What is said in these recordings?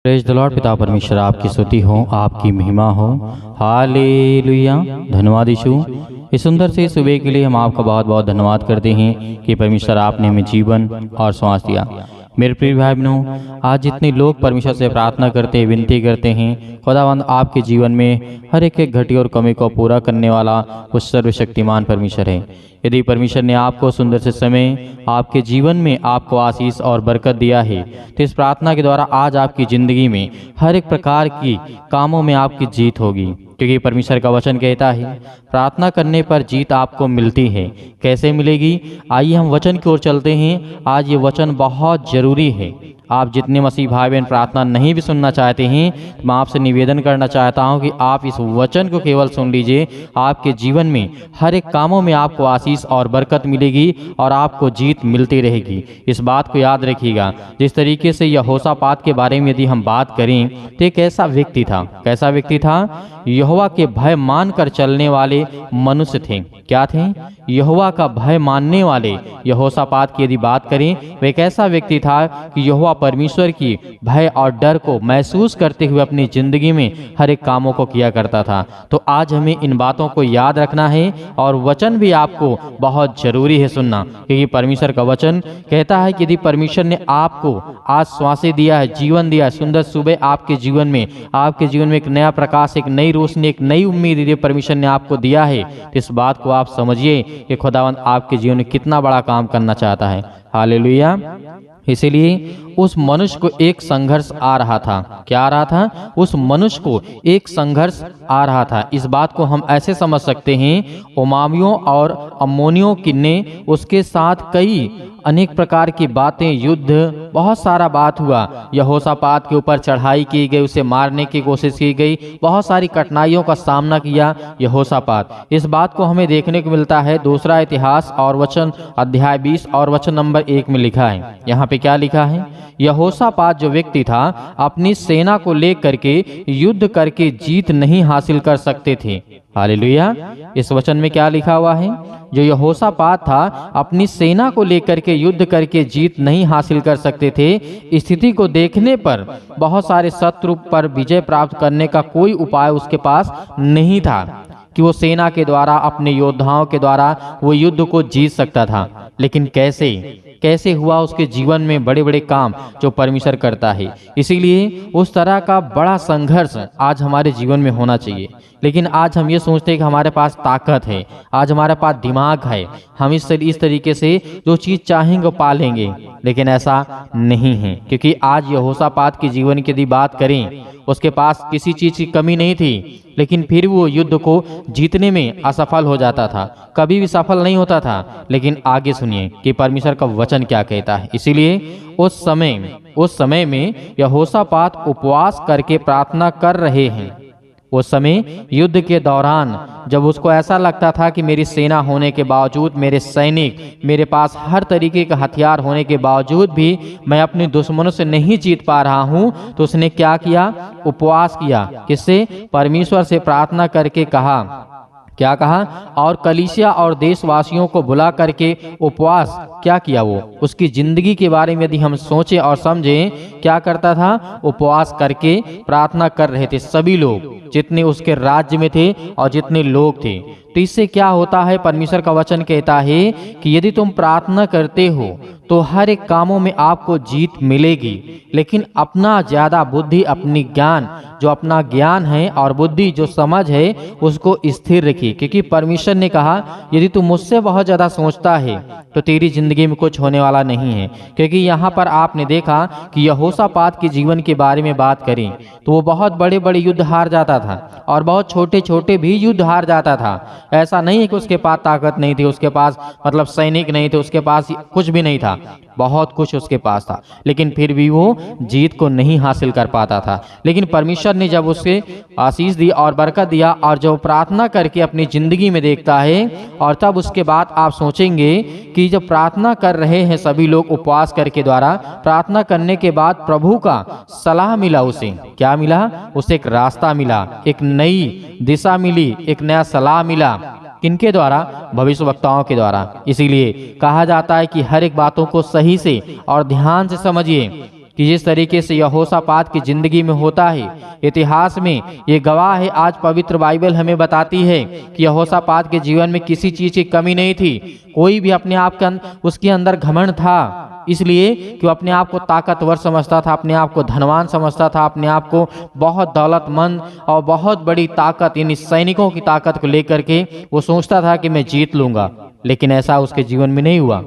Praise the Lord. पिता परमेश्वर आपकी स्तुति हो, आपकी महिमा हो। हालेलुया। धन्यवाद यीशु। इस सुंदर से सुबह के लिए हम आपका बहुत बहुत धन्यवाद करते हैं कि परमेश्वर आपने हमें जीवन और श्वास दिया। मेरे प्रिय भाई बहनों, आज जितने लोग परमेश्वर से प्रार्थना करते हैं, विनती करते हैं, खुदावंद आपके जीवन में हर एक घटी और कमी को पूरा करने वाला उस सर्वशक्तिमान परमेश्वर है। यदि परमेश्वर ने आपको सुंदर से समय आपके जीवन में आपको आशीष और बरकत दिया है, तो इस प्रार्थना के द्वारा आज आपकी ज़िंदगी में हर एक प्रकार की कामों में आपकी जीत होगी, क्योंकि परमेश्वर का वचन कहता है प्रार्थना करने पर जीत आपको मिलती है। कैसे मिलेगी? आइए हम वचन की ओर चलते हैं। आज ये वचन बहुत ज़रूरी है। आप जितने मसीह भाई बहन प्रार्थना नहीं भी सुनना चाहते हैं, तो मैं आपसे निवेदन करना चाहता हूं कि आप इस वचन को केवल सुन लीजिए। आपके जीवन में हर एक कामों में आपको आशीष और बरकत मिलेगी और आपको जीत मिलती रहेगी। इस बात को याद रखिएगा। जिस तरीके से यहोशापात के बारे में यदि हम बात करें, तो एक ऐसा व्यक्ति था। कैसा व्यक्ति था? यहोवा के भय मानकर चलने वाले मनुष्य थे। क्या थे? यहोवा का भय मानने वाले। यहोशापात की यदि बात करें, वह एक ऐसा व्यक्ति था कि यहोवा परमेश्वर की भय और डर को महसूस करते हुए अपनी जिंदगी में हर एक कामों को किया करता था। तो आज हमें इन बातों को याद रखना है और वचन भी आपको बहुत जरूरी है सुनना, क्योंकि परमेश्वर का वचन कहता है कि यदि परमेश्वर ने आपको आज श्वासें दिया है, जीवन दिया है, सुंदर सुबह आपके जीवन में एक नया प्रकाश, एक नई रोशनी, एक नई उम्मीद यदि परमेश्वर ने आपको दिया है, तो इस बात को आप समझिए कि खुदावंद आपके जीवन में कितना बड़ा काम करना चाहता है। हालेलुया। इसीलिए उस मनुष्य को एक संघर्ष आ रहा था। क्या आ रहा था? उस मनुष्य को एक संघर्ष आ रहा था। इस बात को हम ऐसे समझ सकते हैं, उमामियों और अम्मोनियों ने उसके साथ कई अनेक प्रकार की बातें, युद्ध, बहुत सारा बात हुआ। यहोशापात के ऊपर चढ़ाई की गई, उसे मारने की कोशिश की गई, बहुत सारी कठिनाइयों का सामना किया यहोशापात। इस बात को हमें देखने को मिलता है दूसरा इतिहास और वचन अध्याय 20 और वचन नंबर 1 में लिखा है। यहाँ पे क्या लिखा है? यहोशापात जो व्यक्ति था, अपनी सेना को लेकर के युद्ध करके जीत नहीं हासिल कर सकते थे। हालेलुया। इस वचन में क्या लिखा हुआ है? जो यहोशापात था, अपनी सेना को लेकर के युद्ध करके जीत नहीं हासिल कर सकते थे। स्थिति को देखने पर बहुत सारे शत्रु पर विजय प्राप्त करने का कोई उपाय उसके पास नहीं था कि वो सेना के द्वारा, अपने योद्धाओं के द्वारा वो युद्ध को जीत सकता था। लेकिन कैसे हुआ उसके जीवन में बड़े बड़े काम जो परमेश्वर करता है। इसीलिए उस तरह का बड़ा संघर्ष आज हमारे जीवन में होना चाहिए। लेकिन आज हम ये सोचते हैं कि हमारे पास ताकत है, आज हमारे पास दिमाग है, हम इस तरीके से जो चीज़ चाहेंगे पा लेंगे। लेकिन ऐसा नहीं है, क्योंकि आज यहोशापात के जीवन की यदि बात करें, उसके पास किसी चीज़ की कमी नहीं थी, लेकिन फिर वो युद्ध को जीतने में असफल हो जाता था, कभी भी सफल नहीं होता था। लेकिन आगे सुनिए कि परमेश्वर का वचन क्या कहता है। इसीलिए उस समय में यहोशापात उपवास करके प्रार्थना कर रहे हैं। उस समय युद्ध के दौरान जब उसको ऐसा लगता था कि मेरी सेना होने के बावजूद, मेरे सैनिक, मेरे पास हर तरीके का हथियार होने के बावजूद भी मैं अपने दुश्मनों से नहीं जीत पा रहा हूं, तो उसने क्या किया? उपवास किया। किससे? परमेश्वर से प्रार्थना करके कहा। क्या कहा? और कलीसिया और देशवासियों को बुला करके उपवास क्या किया? वो उसकी जिंदगी के बारे में यदि हम सोचें और समझें, क्या करता था? उपवास करके प्रार्थना कर रहे थे सभी लोग, जितने उसके राज्य में थे और जितने लोग थे। तो इससे क्या होता है? परमेश्वर का वचन कहता है कि यदि तुम प्रार्थना करते हो तो हर एक कामों में आपको जीत मिलेगी। लेकिन अपना ज्यादा बुद्धि, अपनी ज्ञान, जो अपना ज्ञान है और बुद्धि, जो समझ है, उसको स्थिर रखिए, क्योंकि परमेश्वर ने कहा यदि तू मुझसे बहुत ज्यादा सोचता है तो तेरी जिंदगी में कुछ होने वाला नहीं है। क्योंकि यहाँ पर आपने देखा कि यहोशापात के जीवन के बारे में बात करें तो वो बहुत बड़े बड़े युद्ध हार जाता था और बहुत छोटे छोटे भी युद्ध हार जाता था। ऐसा नहीं है कि उसके पास ताकत नहीं थी, उसके पास मतलब सैनिक नहीं थे, उसके पास कुछ भी नहीं था, बहुत कुछ उसके पास था, लेकिन फिर भी वो जीत को नहीं हासिल कर पाता था। लेकिन परमेश्वर ने जब उसके आशीष दी और बरकत दिया, और जब प्रार्थना करके अपनी जिंदगी में देखता है, और तब उसके बाद आप सोचेंगे कि जब प्रार्थना कर रहे हैं सभी लोग उपवास करके द्वारा, प्रार्थना करने के बाद प्रभु का सलाह मिला उसे। क्या मिला? उसे एक रास्ता मिला, एक नई दिशा मिली, एक नया सलाह मिला। किनके द्वारा? भविष्यवक्ताओं के द्वारा। इसीलिए कहा जाता है कि हर एक बातों को सही से और ध्यान से समझिए, कि जिस तरीके से यहोशापात की जिंदगी में होता है, इतिहास में ये गवाह है। आज पवित्र बाइबल हमें बताती है कि यहोशापात के जीवन में किसी चीज की कमी नहीं थी। कोई भी अपने आप के उसके अंदर घमंड था, इसलिए कि वो अपने आप को ताकतवर समझता था, अपने आप को धनवान समझता था, अपने आप को बहुत दौलतमंद और बहुत बड़ी ताकत यानी सैनिकों की ताकत को लेकर के वो सोचता था कि मैं जीत लूंगा। लेकिन ऐसा उसके जीवन में नहीं हुआ।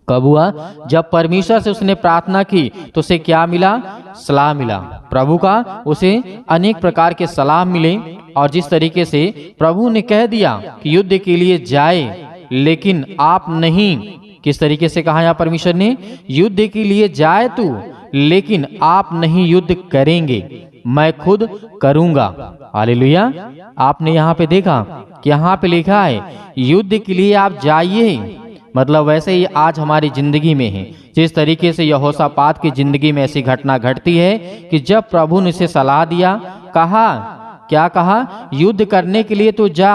कब हुआ? जब परमेश्वर से उसने प्रार्थना की तो उसे क्या मिला? सलाह मिला प्रभु का। उसे अनेक प्रकार के सलाह मिले और जिस तरीके से प्रभु ने कह दिया कि युद्ध के लिए जाए, लेकिन आप नहीं। किस तरीके से कहा यहाँ परमेश्वर ने? युद्ध के लिए जाए तू, लेकिन आप नहीं युद्ध करेंगे, मैं खुद करूंगा। हालेलुया। आपने यहाँ पे देखा कि यहाँ पे लिखा है युद्ध के लिए आप जाइए। मतलब वैसे ही आज हमारी जिंदगी में है। जिस तरीके से यहोशापात की जिंदगी में ऐसी घटना घटती है कि जब प्रभु ने इसे सलाह दिया, कहा क्या कहा? युद्ध करने के लिए तो जा,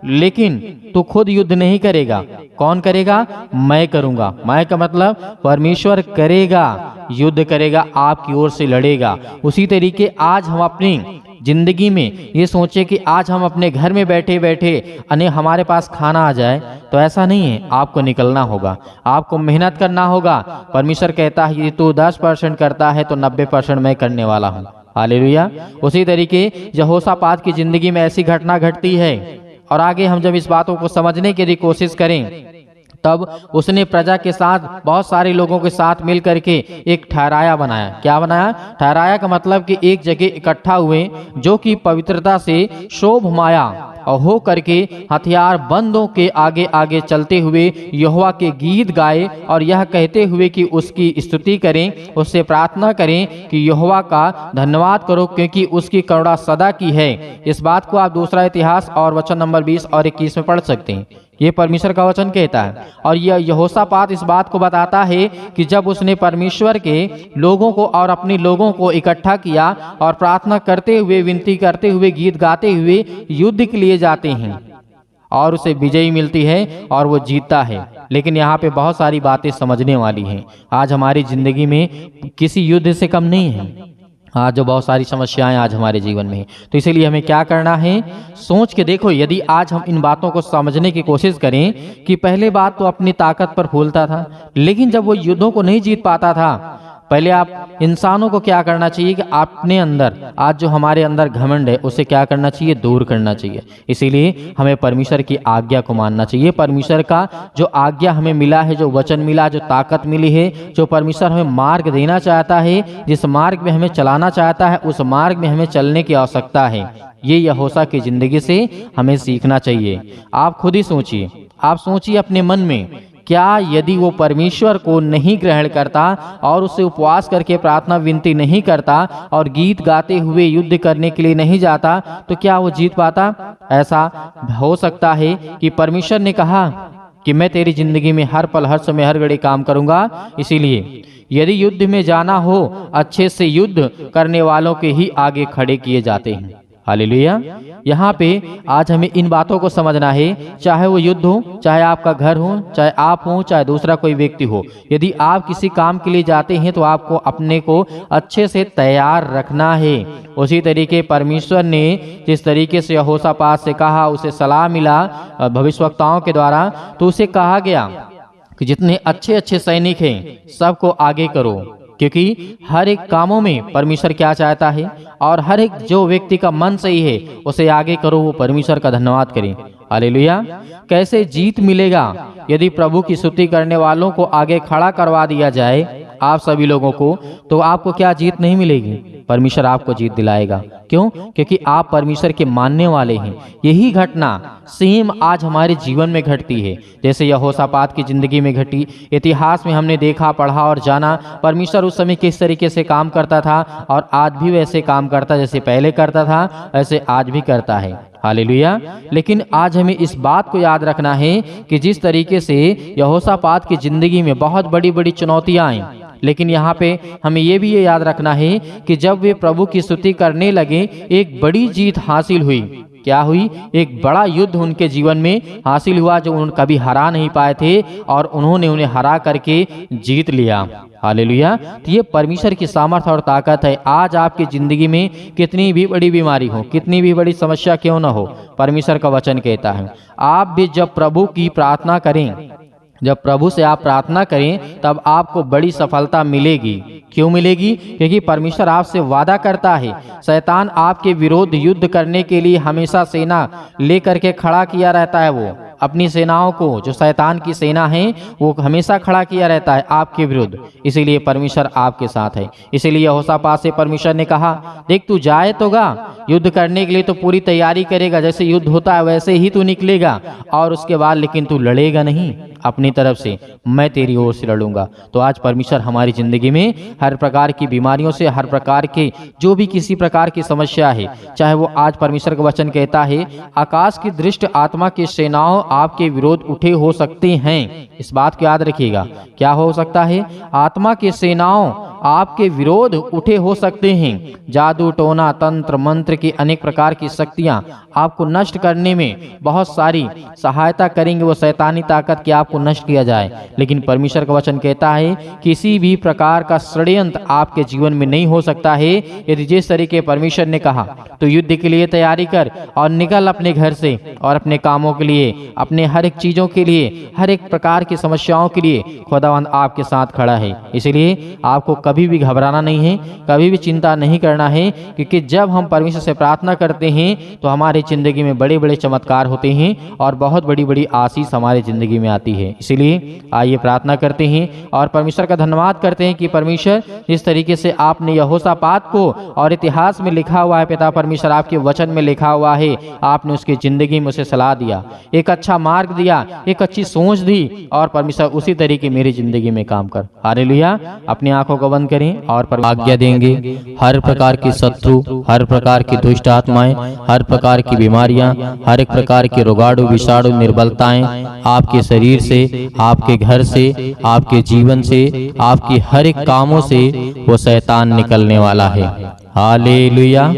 लेकिन तू खुद युद्ध नहीं करेगा। कौन करेगा? मैं करूंगा। मैं का मतलब परमेश्वर करेगा, युद्ध करेगा, आपकी ओर से लड़ेगा। उसी तरीके आज हम अपनी जिंदगी में ये सोचे कि आज हम अपने घर में बैठे बैठे हमारे पास खाना आ जाए, तो ऐसा नहीं है। आपको निकलना होगा, आपको मेहनत करना होगा। परमेश्वर कहता है कि तू 10% करता है तो 90% मैं करने वाला हूँ। हालेलुया। उसी तरीके यहोशापात की जिंदगी में ऐसी घटना घटती है और आगे हम जब इस बातों को समझने के लिए कोशिश करें, तब उसने प्रजा के साथ बहुत सारे लोगों के साथ मिल करके एक ठहराया बनाया। क्या बनाया? ठहराया का मतलब कि एक जगह इकट्ठा हुए जो कि पवित्रता से शोभमाया और हो करके हथियार बंदों के आगे आगे चलते हुए यहोवा के गीत गाए और यह कहते हुए कि उसकी स्तुति करें, उससे प्रार्थना करें कि यहोवा का धन्यवाद करो क्योंकि उसकी करुणा सदा की है। इस बात को आप दूसरा इतिहास और वचन नंबर 20 और 21 में पढ़ सकते हैं। ये परमेश्वर का वचन कहता है। और यह यहोशापात इस बात को बताता है कि जब उसने परमेश्वर के लोगों को और अपने लोगों को इकट्ठा किया और प्रार्थना करते हुए, विनती करते हुए, गीत गाते हुए युद्ध के लिए जाते हैं और उसे विजयी मिलती है और वो जीतता है। लेकिन यहाँ पे बहुत सारी बातें समझने वाली हैं। आज हमारी जिंदगी में किसी युद्ध से कम नहीं है। आज जो बहुत सारी समस्याएं आज हमारे जीवन में है, तो इसीलिए हमें क्या करना है? सोच के देखो। यदि आज हम इन बातों को समझने की कोशिश करें कि पहले बात तो अपनी ताकत पर फूलता था, लेकिन जब वो युद्धों को नहीं जीत पाता था, पहले आप इंसानों को क्या करना चाहिए कि अपने अंदर आज जो हमारे अंदर घमंड है उसे क्या करना चाहिए? दूर करना चाहिए। इसीलिए हमें परमेश्वर की आज्ञा को मानना चाहिए। परमेश्वर का जो आज्ञा हमें मिला है, जो वचन मिला, जो ताकत मिली है, जो परमेश्वर हमें मार्ग देना चाहता है, जिस मार्ग में हमें चलाना चाहता है, उस मार्ग में हमें चलने की आवश्यकता है। ये यहोशा की जिंदगी से हमें सीखना चाहिए। आप खुद ही सोचिए, आप सोचिए अपने मन में, क्या यदि वो परमेश्वर को नहीं ग्रहण करता और उससे उपवास करके प्रार्थना विनती नहीं करता और गीत गाते हुए युद्ध करने के लिए नहीं जाता, तो क्या वो जीत पाता? ऐसा हो सकता है कि परमेश्वर ने कहा कि मैं तेरी जिंदगी में हर पल, हर समय, हर घड़ी काम करूंगा। इसीलिए यदि युद्ध में जाना हो, अच्छे से युद्ध करने वालों के ही आगे खड़े किए जाते हैं। हालेलुया। यहाँ पे आज हमें इन बातों को समझना है। चाहे वो युद्ध हो, चाहे आपका घर हो, चाहे आप हो, चाहे दूसरा कोई व्यक्ति हो, यदि आप किसी काम के लिए जाते हैं तो आपको अपने को अच्छे से तैयार रखना है। उसी तरीके परमेश्वर ने जिस तरीके से यहोशापात से कहा, उसे सलाह मिला भविष्यवक्ताओं के द्वारा, तो उसे कहा गया कि जितने अच्छे अच्छे सैनिक हैं सबको आगे करो, क्योंकि हर एक कामों में परमेश्वर क्या चाहता है और हर एक जो व्यक्ति का मन सही है उसे आगे करो, वो परमेश्वर का धन्यवाद करें। हालेलुया। कैसे जीत मिलेगा? यदि प्रभु की स्तुति करने वालों को आगे खड़ा करवा दिया जाए, आप सभी लोगों को, तो आपको क्या जीत नहीं मिलेगी? परमेश्वर आपको जीत दिलाएगा। क्यों? क्योंकि आप परमेश्वर के मानने वाले हैं। यही घटना सेम आज हमारे जीवन में घटती है, जैसे यहोशापात की जिंदगी में घटी। इतिहास में हमने देखा, पढ़ा और जाना परमेश्वर उस समय किस तरीके से काम करता था और आज भी वैसे काम करता, जैसे पहले करता था वैसे आज भी करता है। हालेलुया। लेकिन आज हमें इस बात को याद रखना है कि जिस तरीके से यहोशापात की जिंदगी में बहुत बड़ी बड़ी चुनौतियां आई, लेकिन यहाँ पे हमें ये भी याद रखना है कि जब वे प्रभु की स्तुति करने लगे, एक बड़ी जीत हासिल हुई। क्या हुई? एक बड़ा युद्ध उनके जीवन में हासिल हुआ जो उन्होंने कभी हरा नहीं पाए थे और उन्होंने उन्हें हरा करके जीत लिया। हालेलुया। तो ये परमेश्वर की सामर्थ्य और ताकत है। आज आपकी जिंदगी में कितनी भी बड़ी बीमारी हो, कितनी भी बड़ी समस्या क्यों न हो, परमेश्वर का वचन कहता है आप भी जब प्रभु की प्रार्थना करें, जब प्रभु से आप प्रार्थना करें तब आपको बड़ी सफलता मिलेगी। क्यों मिलेगी? क्योंकि परमेश्वर आपसे वादा करता है। शैतान आपके विरोध युद्ध करने के लिए हमेशा सेना लेकर के खड़ा किया रहता है। वो अपनी सेनाओं को, जो शैतान की सेना है, वो हमेशा खड़ा किया रहता है आपके विरुद्ध। इसीलिए परमेश्वर आपके साथ है। इसीलिए यहोशापात से परमेश्वर ने कहा, देख तू जाए तो गा युद्ध करने के लिए, तो पूरी तैयारी करेगा, जैसे युद्ध होता है वैसे ही तू निकलेगा, और उसके बाद लेकिन तू लड़ेगा नहीं अपनी तरफ से, मैं तेरी ओर से लड़ूंगा। तो आज परमेश्वर हमारी जिंदगी में हर प्रकार की बीमारियों से, हर प्रकार के जो भी किसी प्रकार की समस्या है, चाहे वो आज परमेश्वर का वचन कहता है आकाश की दृष्ट आत्मा की सेनाओं आपके विरोध उठे हो सकते हैं। इस बात को याद रखिएगा। क्या हो सकता है? आत्मा की सेनाओं आपके विरोध उठे हो सकते हैं। जादू टोना तंत्र मंत्र की अनेक प्रकार की शक्तियां आपको नष्ट करने में बहुत सारी सहायता करेंगे, वो शैतानी ताकत की आपको नष्ट किया जाए। लेकिन परमेश्वर का वचन कहता है किसी भी प्रकार का षड्यंत्र आपके जीवन में नहीं हो सकता है। यदि जिस तरीके परमेश्वर ने कहा तो युद्ध के लिए तैयारी कर और निकल अपने घर से, और अपने कामों के लिए, अपने हर एक चीजों के लिए, हर एक प्रकार की समस्याओं के लिए खुदावंद आपके साथ खड़ा है। इसलिए आपको कभी भी घबराना नहीं है, कभी भी चिंता नहीं करना है, क्योंकि जब हम परमेश्वर से प्रार्थना करते हैं तो हमारी जिंदगी में बड़े बड़े चमत्कार होते हैं और बहुत बड़ी बड़ी आशीष हमारी जिंदगी में आती है। इसलिए आइए प्रार्थना करते हैं और परमेश्वर का धन्यवाद करते हैं कि परमेश्वर जिस तरीके से आपने यहोशापात को, और इतिहास में लिखा हुआ है पिता परमेश्वर, आपके वचन में लिखा हुआ है, आपने उसकी जिंदगी में उसे सलाह दिया, एक अच्छा मार्ग दिया, एक अच्छी सोच दी, और परमेश्वर उसी तरीके मेरी जिंदगी में काम कर। हालेलुया। अपनी आंखों को बंद करें और आज्ञा देंगे हर प्रकार की शत्रु, हर प्रकार की दुष्ट आत्माएं, हर प्रकार की बीमारियां, हर एक प्रकार के रोगाणु विषाणु निर्बलताएं आपके शरीर से, आपके घर से, आपके जीवन से, आपकी हर एक कामों से वो शैतान निकलने वाला है। हालेलुया।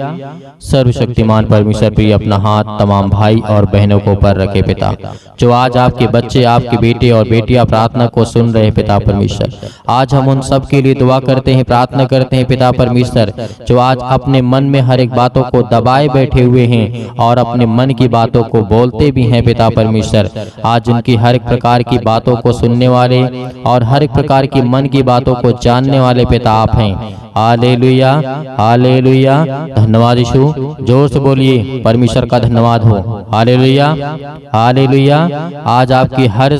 सर्वशक्तिमान परमेश्वर प्रिय अपना हाथ तमाम भाई और बहनों को ऊपर रखे पिता, जो आज आपके बच्चे, आपके बेटे और बेटियां प्रार्थना को सुन रहे पिता परमेश्वर, आज हम उन सब के लिए दुआ करते हैं, प्रार्थना करते हैं पिता परमेश्वर, जो आज अपने मन में हर एक बातों को दबाए बैठे हुए हैं और अपने मन की बातों को बोलते भी हैं पिता परमेश्वर। आज उनकी हर एक प्रकार की बातों को सुनने वाले और हर एक प्रकार की मन की बातों को जानने वाले पिता आप हैं। Hallelujah, hallelujah. धन्यवाद यीशु। जोर से बोलिए, परमेश्वर का धन्यवाद हो। Hallelujah, hallelujah. आज आपकी हर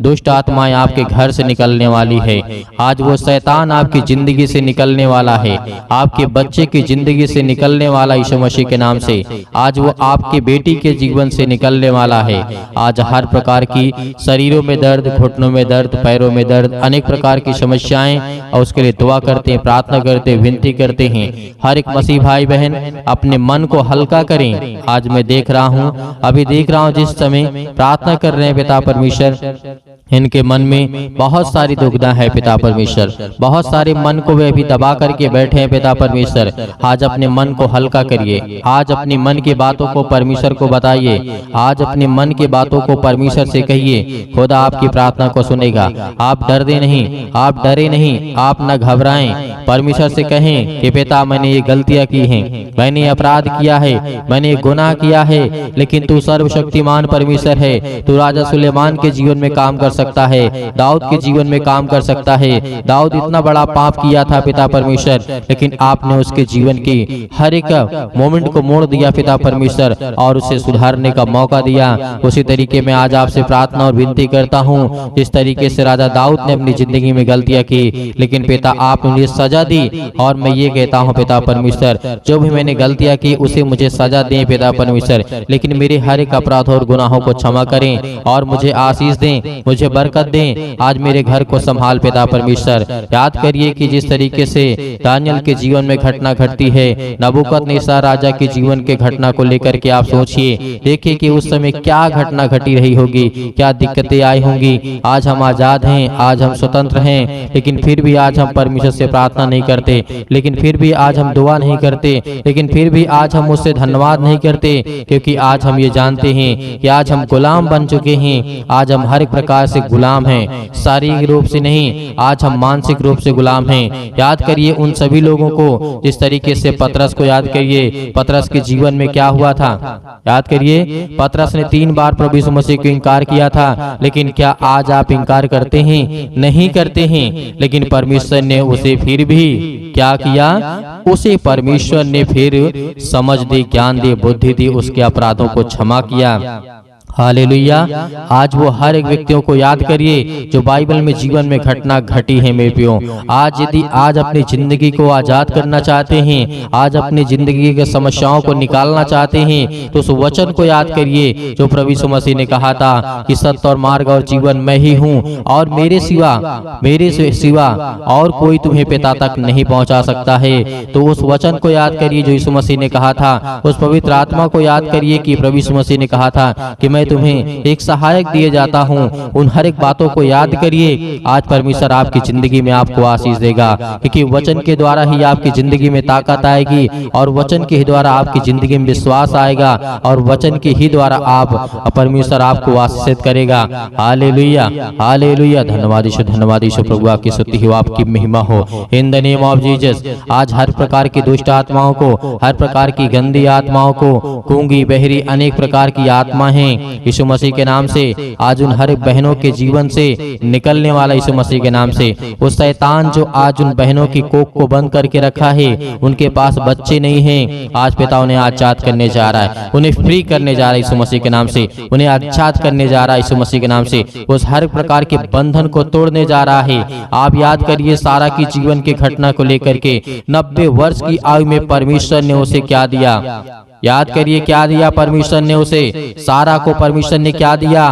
दुष्ट आत्माएं आपके घर से निकलने वाली है। आज वो शैतान आपकी जिंदगी से निकलने वाला है, आपके बच्चे की जिंदगी से निकलने वाला यीशु मसीह के नाम से। आज वो आपके बेटी के जीवन से निकलने वाला है। आज हर प्रकार की शरीरों में दर्द, घुटनों में दर्द, पैरों में दर्द, अनेक प्रकार की समस्याएं, और उसके लिए दुआ करते हैं, प्रार्थना करते, विनती करते हैं। हर एक मसीह भाई बहन अपने मन को हल्का करें। आज मैं देख रहा हूँ, अभी देख रहा हूँ, जिस समय प्रार्थना कर रहे हैं पिता परमेश्वर, इनके मन में बहुत सारी दुविधा है पिता परमेश्वर, बहुत सारे मन को वे अभी दबा करके बैठे हैं पिता परमेश्वर। आज अपने मन को हल्का करिए, आज अपनी मन की बातों को परमेश्वर को बताइए, आज अपने मन की बातों को परमेश्वर से कहिए, खुदा आपकी प्रार्थना को सुनेगा। आप डरते नहीं, आप डरे नहीं, आप न घबराएं। परमेश्वर से कहें कि पिता मैंने ये गलतियां की हैं, मैंने अपराध किया है, मैंने गुनाह किया है, लेकिन तू सर्वशक्तिमान परमेश्वर है। तू राजा सुलेमान के जीवन में काम कर सकता है, दाऊद के जीवन में काम कर सकता है। दाऊद इतना बड़ा पाप किया था पिता परमेश्वर, लेकिन आपने उसके जीवन की हर एक मोमेंट को मोड़ दिया पिता परमेश्वर, और उसे सुधारने का मौका दिया। उसी तरीके में आज आपसे प्रार्थना और विनती करता हूँ, जिस तरीके से राजा दाऊद ने अपनी जिंदगी में गलतियां की, लेकिन पिता आपने मुझे सजा दी, और मैं ये कहता हूँ पिता परमेश्वर, जो भी मैंने गलतियां की उसे मुझे सजा दें पिता परमेश्वर, लेकिन मेरे हर एक अपराध और गुनाहों को क्षमा करें और मुझे आशीष दें, मुझे मुझे बरकत दें, आज मेरे घर को संभाल पिता परमेश्वर। याद करिए कि जिस तरीके से दानियल के जीवन में घटना घटती है, नबूकदनेस्सर राजा के जीवन के घटना को लेकर के आप सोचिए, देखिए कि उस समय क्या घटना घटी रही होगी, क्या दिक्कतें आई होंगी। आज हम आजाद हैं, आज हम स्वतंत्र हैं, लेकिन फिर भी आज हम परमेश्वर से प्रार्थना नहीं करते, लेकिन फिर भी आज हम दुआ नहीं करते, लेकिन फिर भी आज हम उससे धन्यवाद नहीं करते, क्योंकि आज हम ये जानते हैं कि आज हम गुलाम बन चुके हैं। आज हम हर एक प्रकार से गुलाम हैं, शारीरिक रूप से नहीं, आज हम मानसिक रूप से गुलाम हैं। याद करिए उन सभी लोगों को, जिस तरीके से पतरस को याद करिए, पतरस के जीवन में क्या हुआ था। याद करिए पतरस ने 3 बार प्रभु यीशु मसीह को इनकार किया था, लेकिन क्या आज आप इनकार करते हैं? नहीं करते हैं। लेकिन परमेश्वर ने उसे फिर भी क्या किया? उसे परमेश्वर ने फिर समझ दी, ज्ञान दी, बुद्धि दी, उसके अपराधों को क्षमा किया। हालेलुया। आज वो हर एक व्यक्तियों को याद करिए जो बाइबल में जीवन में घटना घटी है मेरे प्रियो। आज यदि आज अपनी जिंदगी को आजाद करना चाहते हैं, आज अपनी जिंदगी के समस्याओं को निकालना चाहते हैं, तो उस वचन को याद करिए जो प्रभु यीशु मसीह ने कहा था कि सत्य और मार्ग और जीवन मैं ही हूँ, और मेरे सिवा और कोई तुम्हें पिता तक नहीं पहुँचा सकता है। तो उस वचन को याद करिए जो यीशु मसीह ने कहा था, उस पवित्र आत्मा को याद करिए कि प्रभु यीशु मसीह ने कहा था कि मैं तुम्हें एक सहायक दिए जाता हूँ। उन हर एक बातों को याद करिए। आज परमेश्वर आपकी जिंदगी में आपको आशीष देगा, क्योंकि वचन के द्वारा ही आपकी जिंदगी में ताकत आएगी, और वचन के ही द्वारा आपकी जिंदगी में विश्वास आएगा, और वचन के ही द्वारा आप परमेश्वर आपको आशीषित करेगा। Hallelujah, hallelujah. धन्यवाद यीशु, धन्यवाद यीशु। प्रभु आपकी स्तुति हो, आपकी महिमा हो। In the name of Jesus आज हर प्रकार की दुष्ट आत्माओं को, हर प्रकार की गंदी आत्माओं को, गूंगी बहरी अनेक प्रकार की आत्मा है, यीशु मसीह के नाम से आज उन हर बहनों के जीवन से निकलने वाला यीशु मसीह के नाम से। वो शैतान जो आज उन बहनों की कोख को बंद करके रखा है, उनके पास बच्चे नहीं हैं, आज पिता उन्हें आजाद करने जा रहा है, उन्हें फ्री करने जा रहा है यीशु मसीह के नाम से, उन्हें आजाद करने जा रहा है यीशु मसीह के नाम से। उस हर प्रकार के बंधन को तोड़ने जा रहा है। आप याद करिए सारा की जीवन की घटना को लेकर के 90 वर्ष की आयु में परमेश्वर ने उसे क्या दिया? याद करिए क्या दिया परमेश्वर ने उसे? सारा को परमेश्वर ने क्या दिया?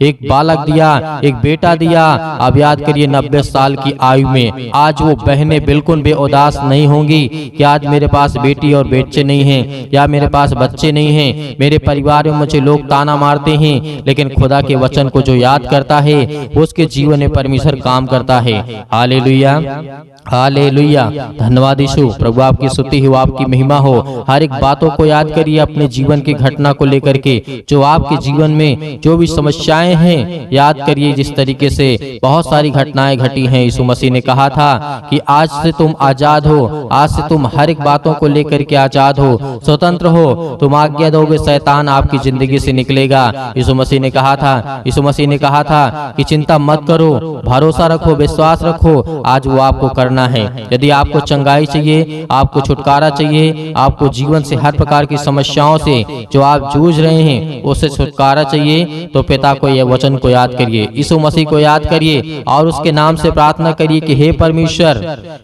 एक बालक दिया, एक बेटा दिया। अब याद करिए 90 साल की आयु में आज वो बहनें बिल्कुल बेउदास नहीं होंगी कि आज मेरे पास बेटी और बच्चे नहीं हैं, या मेरे पास बच्चे नहीं हैं, मेरे परिवार में मुझे लोग ताना मारते हैं, लेकिन खुदा के वचन को जो याद करता है उसके जीवन में परमेश्वर काम करता है। Hallelujah, hallelujah. धन्यवाद यीशु। प्रभु आपकी स्तुति हो, आपकी महिमा हो। हर एक बातों को याद करिए अपने जीवन की घटना को लेकर के, जो आपके जीवन में जो भी समस्याएं हैं, याद करिए जिस तरीके से बहुत सारी घटनाएं घटी हैं। यीशु मसीह ने कहा था कि आज से तुम आजाद हो, आज से तुम हर एक बातों को लेकर के आजाद हो, स्वतंत्र हो। तुम आज्ञा दोगे, शैतान आपकी जिंदगी से निकलेगा। यीशु मसीह ने कहा था, यीशु मसीह ने कहा था कि चिंता मत करो, भरोसा रखो, विश्वास रखो। आज वो आपको करना है। यदि आपको चंगाई चाहिए, आपको छुटकारा चाहिए, आपको जीवन से हर प्रकार की समस्याओं से जो आप जूझ रहे हैं उससे छुटकारा चाहिए, तो पिता को यह वचन को याद करिए, यीशु मसीह को याद करिए, और उसके नाम से प्रार्थना करिए कि हे परमेश्वर,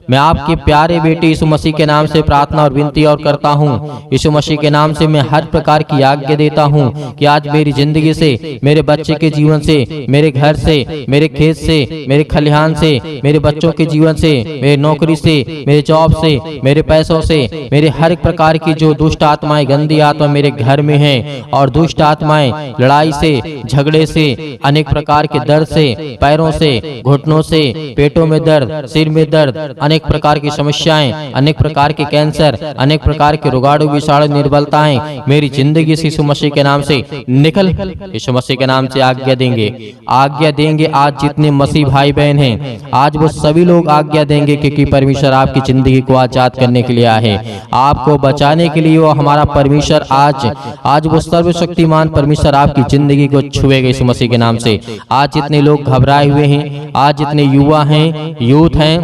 मैं आपके प्यारे बेटे यीशु मसीह के नाम से प्रार्थना और विनती और करता हूँ। यीशु मसीह के नाम से मैं हर प्रकार की आज्ञा देता हूँ कि आज मेरी जिंदगी से, मेरे बच्चे के जीवन से, मेरे घर से, मेरे खेत से, मेरे खलिहान से, मेरे बच्चों के जीवन से, मेरे नौकरी से, मेरे जॉब से, मेरे पैसों से, मेरे हर एक प्रकार की जो दुष्ट आत्माएं, गंदी आत्मा मेरे घर में हैं, और दुष्ट आत्माएं लड़ाई से, झगड़े से, अनेक प्रकार के दर्द से, पैरों से, घुटनों से, पेटों में दर्द, सिर में दर्द, अनेक प्रकार की समस्याएं, अनेक प्रकार के कैंसर, अनेक प्रकार के रोगाणु विषाणु निर्बलताएं मेरी जिंदगी से यीशु मसीह के नाम से निकल। यीशु मसीह के नाम से आज्ञा देंगे, आज्ञा देंगे। आज जितने मसीह भाई बहन हैं, आज वो सभी लोग आज्ञा देंगे, क्योंकि परमेश्वर आपकी जिंदगी को आजाद करने के लिए आए हैं, आपको बचाने के लिए। वो हमारा परमेश्वर आज वो सर्वशक्तिमान परमेश्वर आपकी जिंदगी को छुएगा यीशु मसीह के नाम से। आज जितने लोग घबराए हुए हैं, आज जितने युवा हैं, यूथ हैं,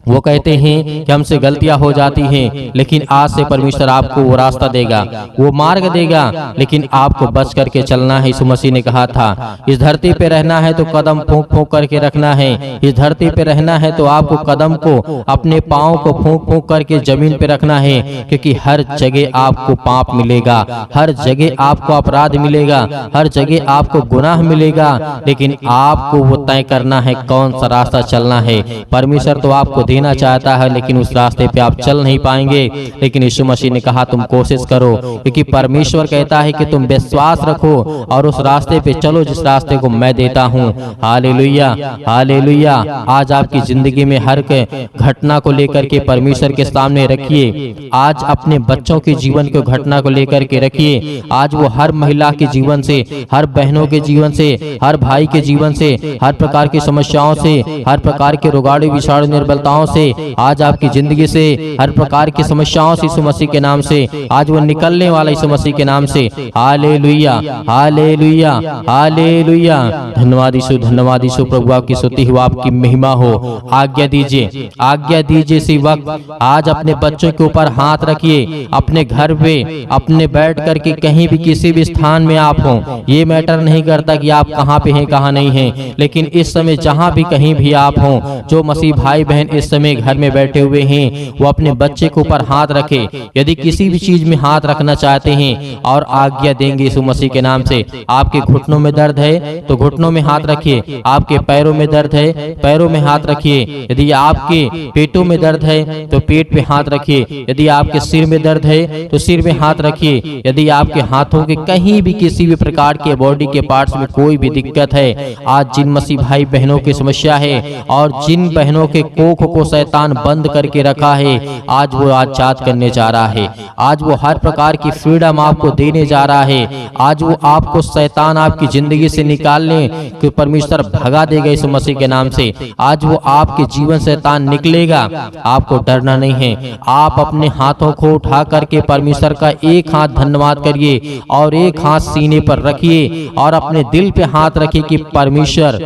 वो कहते हैं कि हमसे गलतियां हो जाती हैं, लेकिन आज से परमेश्वर आपको वो रास्ता देगा, वो मार्ग देगा, लेकिन आपको बच करके चलना है। यीशु मसीह ने कहा था, इस धरती पे रहना है तो कदम फूंक फूंक करके रखना है। इस धरती पे रहना है तो आपको कदम को, अपने पाँव को फूंक फूंक करके जमीन पे रखना है, क्योंकि हर जगह आपको पाप मिलेगा, हर जगह आपको अपराध मिलेगा, हर जगह आपको गुनाह मिलेगा, लेकिन आपको वो तय करना है कौन सा रास्ता चलना है। परमेश्वर तो आपको देना चाहता है, लेकिन उस रास्ते पे आप चल नहीं पाएंगे। लेकिन यीशु मसीह ने कहा तुम कोशिश करो, क्योंकि परमेश्वर कहता है कि तुम विश्वास रखो और उस रास्ते पे चलो जिस रास्ते को मैं देता हूँ। Hallelujah, hallelujah. आज आपकी जिंदगी में हर घटना को लेकर के परमेश्वर के सामने रखिए। आज अपने बच्चों के जीवन को घटना को लेकर के रखिए। आज वो हर महिला के जीवन से, हर बहनों के जीवन से, हर भाई के जीवन से, हर प्रकार की समस्याओं से, हर प्रकार के रोगाड़े विषाणु निर्बलताओं से, आज आपकी जिंदगी से हर प्रकार की समस्याओं से यीशु मसीह के नाम से आज वो निकलने वाला यीशु मसीह के नाम से। Hallelujah, hallelujah, hallelujah. धन्यवाद यीशु, धन्यवाद यीशु। प्रभु आपकी स्तुति हो, आपकी महिमा हो। आज्ञा दीजिए, आज्ञा दीजिए इसी वक्त आज अपने बच्चों के ऊपर हाथ रखिए। अपने घर पे, अपने बैठ करके कहीं भी किसी भी स्थान में आप हो, ये मैटर नहीं करता कि आप कहाँ पे हैं कहाँ नहीं हैं, लेकिन इस समय जहाँ भी कहीं भी आप हो, जो मसीह भाई बहन इस समय घर में बैठे हुए हैं, वो अपने बच्चे के ऊपर हाथ रखे। यदि किसी भी चीज में हाथ रखना चाहते हैं और आज्ञा देंगे यीशु मसीह के नाम से। आपके घुटनों में दर्द है तो घुटनों में हाथ रखिए, आपके पैरों में दर्द है पैरों में हाथ रखिए, यदि आपके पेटों में दर्द है तो पेट पे हाथ रखिए, यदि आपके सिर में दर्द है तो सिर में हाथ रखिए, यदि आपके हाथों के कहीं भी किसी भी प्रकार के बॉडी के पार्ट्स में कोई भी दिक्कत है, आज जिन मसीह भाई बहनों की समस्या है और जिन बहनों के कोख को शैतान बंद करके रखा है, आज वो आजाद करने जा रहा है। आज वो हर प्रकार की फ्रीडम आपको देने जा रहा है। आज वो आपको शैतान आपकी जिंदगी से निकालने के परमेश्वर भगा देगा यीशु मसीह के नाम से। आज वो आपके जीवन शैतान निकलेगा, आपको डरना नहीं है। आप अपने हाथों को उठा करके परमेश्वर का एक हाथ धन्यवाद करिए और एक हाथ सीने पर रखिए और अपने दिल पे हाथ रखिए कि परमेश्वर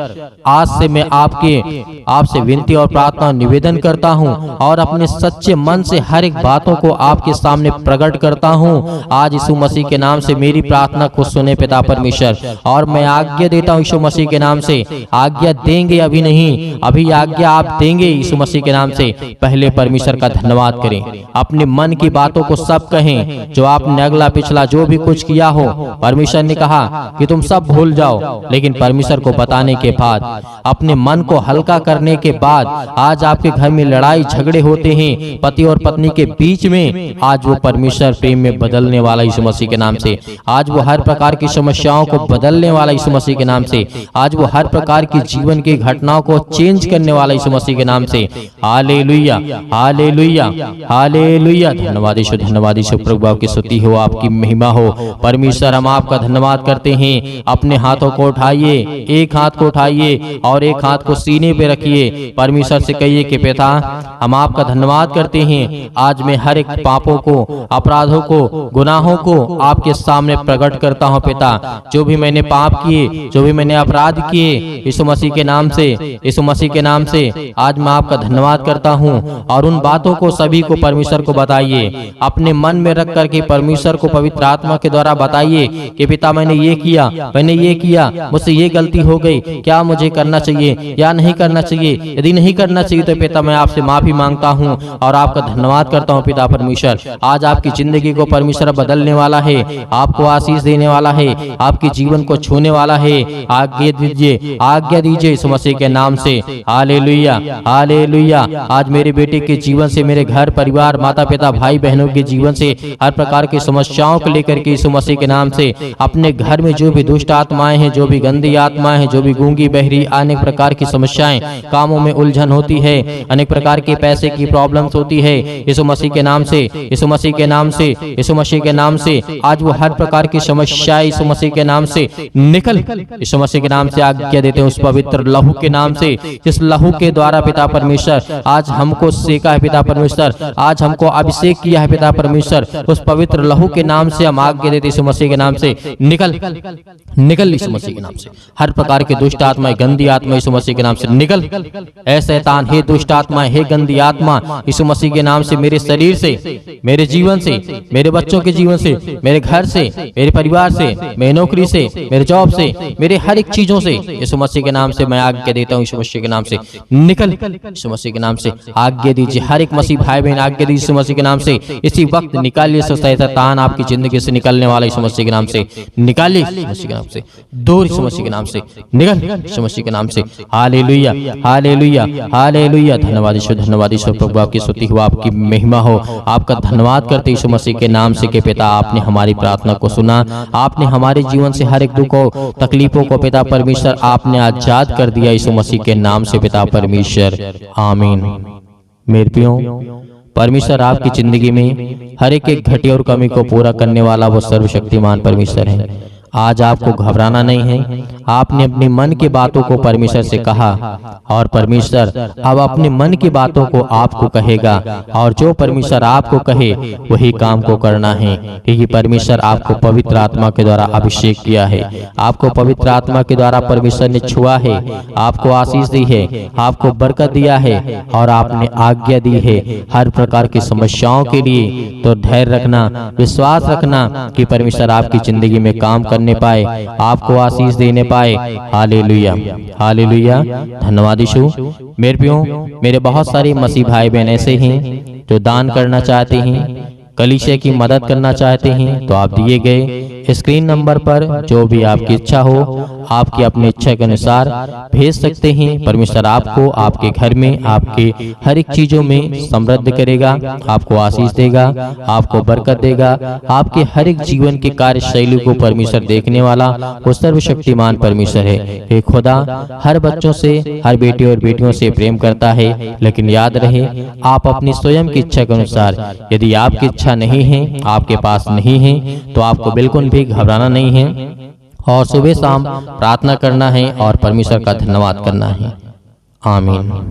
आज से मैं आपसे विनती और प्रार्थना निवेदन करता हूँ और अपने सच्चे मन से हर एक बातों को आपके सामने प्रकट करता हूँ। आज यीशु मसीह के नाम से मेरी प्रार्थना को सुने पिता परमेश्वर, और मैं आज्ञा देता हूँ यीशु मसीह के नाम से। आज्ञा देंगे अभी नहीं, अभी आज्ञा आप देंगे यीशु मसीह के नाम से। पहले परमेश्वर का धन्यवाद करें, अपने मन की बातों को सब कहें, जो आपने अगला पिछला जो भी कुछ किया हो। परमेश्वर ने कहा कि तुम सब भूल जाओ, लेकिन परमेश्वर को बताने के बाद, अपने मन को हल्का करने के बाद, आज आपके घर में लड़ाई झगड़े होते हैं पति और पत्नी के बीच में, आज वो परमेश्वर प्रेम में बदलने वाला यीशु मसीह के नाम से। आज वो हर प्रकार की समस्याओं को बदलने वाला यीशु मसीह के नाम से। आज वो हर प्रकार की जीवन की घटनाओं को चेंज करने वाला यीशु मसीह के नाम से। Hallelujah, hallelujah, hallelujah. धन्यवाद यीशु, धन्यवाद यीशु। प्रभु आपकी स्तुति हो, आपकी महिमा हो। परमेश्वर हम आपका धन्यवाद करते हैं। अपने हाथों को उठाइए, एक हाथ को उठाइए और एक हाथ को सीने पे रखिए। परमेश्वर से कहिए कि पिता हम आपका धन्यवाद करते हैं। आज मैं हर एक पापों को, अपराधों को, गुनाहों को आपके सामने प्रकट करता हूं पिता। जो भी मैंने पाप किए, जो भी मैंने अपराध किए, यीशु मसीह के नाम से, यीशु मसीह के नाम से आज मैं आपका धन्यवाद करता हूं। और उन बातों को सभी को परमेश्वर को बताइए, अपने मन में रख करके परमेश्वर को पवित्र आत्मा के द्वारा बताइए कि पिता मैंने ये किया, मैंने ये किया, मुझसे ये गलती हो गई, क्या मुझे करना चाहिए या नहीं करना चाहिए। यदि नहीं करना चाहिए तो पिता मैं आपसे माफी मांगता हूँ और आपका धन्यवाद करता हूँ पिता परमेश्वर। आज आपकी जिंदगी को परमेश्वर बदलने वाला है, आपको आशीष देने वाला है, आपके जीवन को छूने वाला है। आज्ञा दीजिए, आज्ञा दीजिए यीशु मसीह के नाम से। Hallelujah, hallelujah. आज मेरे बेटे के जीवन से, मेरे घर परिवार, माता पिता, भाई बहनों के जीवन से हर प्रकार की समस्याओं को लेकर के यीशु मसीह के नाम से, अपने घर में जो भी दुष्ट आत्माएं हैं, जो भी गंदी आत्माएं हैं, जो भी गूंगी बहरी अनेक प्रकार की समस्याएं, कामों में उलझन होती है, अनेक प्रकार के पैसे की प्रॉब्लम्स होती है, यीशु मसीह के नाम से, यीशु मसीह के नाम से, यीशु मसीह के नाम से आज वो हर प्रकार की समस्याएं यीशु मसीह के नाम से निकल, यीशु मसीह के नाम से आज्ञा देते हैं उस पवित्र लहू के नाम से, जिस लहू के द्वारा पिता परमेश्वर आज हमको सेका है पिता परमेश्वर, आज हमको अभिषेक किया है पिता परमेश्वर। उस पवित्र लहू के नाम से हम आज्ञा देते यीशु मसीह के नाम से निकल, निकल यीशु मसीह के नाम से। हर प्रकार के दुष्ट आत्माएं, गंदी आत्मा यीशु मसीह के नाम से निकल। ऐ शैतान, हे दुष्ट दुष्ट आत्मा, हे गंदी आत्मा, यीशु मसीह के नाम से मेरे शरीर से, मेरे जीवन से, मेरे बच्चों के जीवन से, मेरे घर से, मेरे परिवार से, मेरी नौकरी से, मेरे जॉब से, मेरे हर एक चीजों से यीशु मसीह के नाम से मैं आज्ञा देता हूँ। यीशु मसीह के नाम से निकल, यीशु मसीह के नाम से आज्ञा दीजिए। हर एक मसीह भाई बहन आज्ञा दीजिए यीशु मसीह के नाम से। इसी वक्त निकालिए शैतान आपकी जिंदगी से निकलने वाला यीशु मसीह के नाम से निकालिए, यीशु मसीह के नाम से दूर, यीशु मसीह के नाम से निकल, यीशु मसीह के नाम से। Hallelujah, hallelujah, hallelujah. धन्यवाद यीशु, धन्यवाद यीशु। प्रभु आपकी स्तुति हो, आपकी महिमा हो। आपका धन्यवाद करते यीशु मसीह के नाम से कि पिता आपने हमारी प्रार्थना को सुना, आपने हमारे जीवन से हर एक दुख को, तकलीफों को पिता परमेश्वर आपने आजाद कर दिया यीशु मसीह के नाम से पिता परमेश्वर, आमीन। मेरे प्रियो, परमेश्वर आपकी जिंदगी में हर एक घटी और कमी को पूरा करने वाला वो सर्वशक्तिमान परमेश्वर है। आज आपको घबराना नहीं है। आपने अपने मन की बातों को परमेश्वर से कहा और परमेश्वर अब अपने मन की बातों को आपको कहेगा, और जो परमेश्वर आपको कहे वही काम को करना है, क्योंकि परमेश्वर आपको पवित्र आत्मा के द्वारा अभिषेक किया है। आपको पवित्र आत्मा के द्वारा परमेश्वर ने छुआ है, आपको आशीष दी है, आपको बरकत दिया है और आपने आज्ञा दी है हर प्रकार की समस्याओं के लिए। तो धैर्य रखना, विश्वास रखना कि परमेश्वर आपकी जिंदगी में काम करने पाए, आपको आशीष देने पाए। Hallelujah, hallelujah. धन्यवाद यीशु। मेरे प्रियो, मेरे बहुत सारे मसीह भाई बहन ऐसे हैं जो दान करना चाहते हैं, कलीसिया की मदद करना चाहते हैं, तो आप दिए गए स्क्रीन नंबर पर जो भी आपकी इच्छा हो, आपकी अपनी इच्छा के अनुसार भेज सकते हैं। परमेश्वर आपको आपके घर में, आपके हर एक चीजों में समृद्ध करेगा, आपको आशीष देगा, आपको बरकत देगा। आपके हर एक जीवन के कार्यशैली को परमेश्वर देखने वाला वो सर्वशक्तिमान परमेश्वर है। हे खुदा हर बच्चों से, हर बेटे और बेटियों से प्रेम करता है, लेकिन याद रहे आप अपनी स्वयं की इच्छा के अनुसार, यदि आपकी इच्छा नहीं है, आपके पास नहीं है, तो आपको बिल्कुल भी घबराना नहीं है और सुबह शाम प्रार्थना करना है और परमेश्वर का धन्यवाद करना है। आमीन।